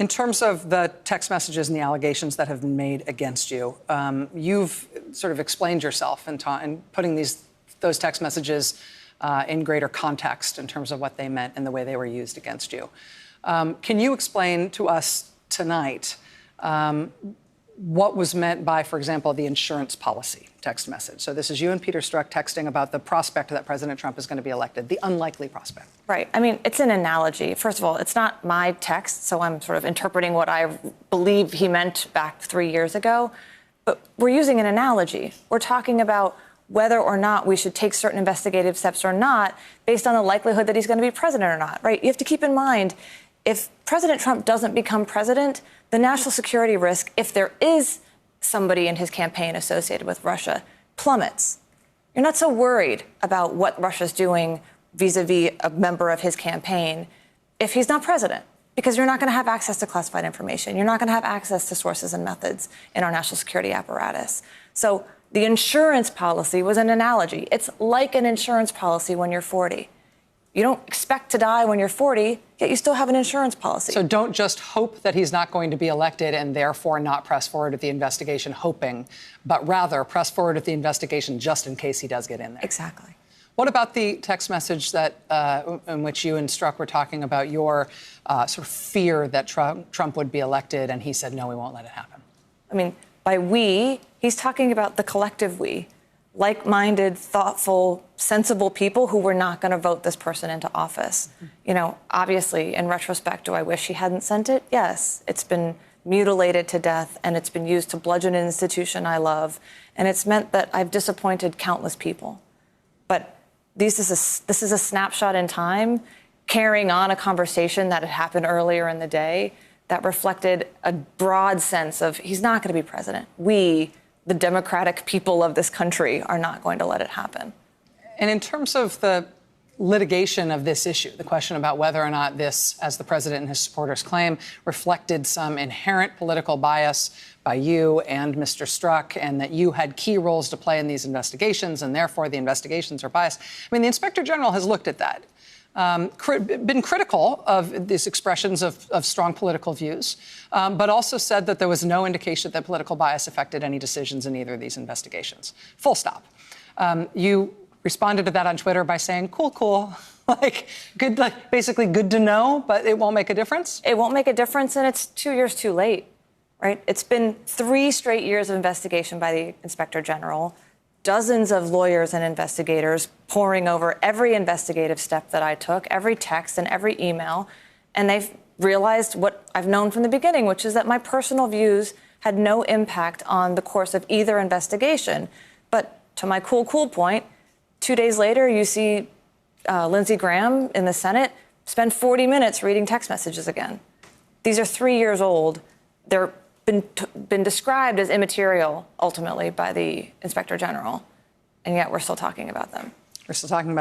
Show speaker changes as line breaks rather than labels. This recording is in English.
In terms of the text messages and the allegations that have been made against you, you've sort of explained yourself in putting those text messages in greater context in terms of what they meant and the way they were used against you. Can you explain to us tonight what was meant by, for example, the insurance policy text message? So this is you and Peter Strzok texting about the prospect that President Trump is going to be elected, the unlikely prospect.
Right. I mean, it's an analogy. First of all, it's not my text, so I'm sort of interpreting what I believe he meant back 3 years ago. But we're using an analogy. We're talking about whether or not we should take certain investigative steps or not based on the likelihood that he's going to be president or not, right? You have to keep in mind, if President Trump doesn't become president, the national security risk, if there is somebody in his campaign associated with Russia, plummets. You're not so worried about what Russia's doing vis-a-vis a member of his campaign if he's not president, because you're not going to have access to classified information. You're not going to have access to sources and methods in our national security apparatus. So the insurance policy was an analogy. It's like an insurance policy when you're 40. You don't expect to die when you're 40, yet you still have an insurance policy.
So don't just hope that he's not going to be elected and therefore not press forward with the investigation hoping, but rather press forward with the investigation just in case he does get in there.
Exactly.
What about the text message that in which you and Strzok were talking about your sort of fear that Trump would be elected, and he said, no, we won't let it happen?
I mean, by we, he's talking about the collective we. Like-minded, thoughtful, sensible people who were not going to vote this person into office. You know, obviously, in retrospect, do I wish he hadn't sent it? Yes. It's been mutilated to death, and it's been used to bludgeon an institution I love, and it's meant that I've disappointed countless people. But this is a snapshot in time, carrying on a conversation that had happened earlier in the day that reflected a broad sense of he's not going to be president. We, the democratic people of this country, are not going to let it happen.
And in terms of the litigation of this issue, the question about whether or not this, as the president and his supporters claim, reflected some inherent political bias by you and Mr. Strzok, and that you had key roles to play in these investigations, and therefore the investigations are biased. I mean, the Inspector General has looked at that. Been critical of these expressions of strong political views, but also said that there was no indication that political bias affected any decisions in either of these investigations. Full stop. You responded to that on Twitter by saying, cool, like, good, like, basically good to know, but it won't make a difference?
It won't make a difference, and it's 2 years too late, right? It's been 3 straight years of investigation by the Inspector General, dozens of lawyers and investigators poring over every investigative step that I took, every text and every email, and they've realized what I've known from the beginning, which is that my personal views had no impact on the course of either investigation. But to my cool point, 2 days later, you see Lindsey Graham in the Senate spend 40 minutes reading text messages again. These are 3 years old. They're been described as immaterial, ultimately, by the Inspector General, and yet we're still talking about them.
We're still talking about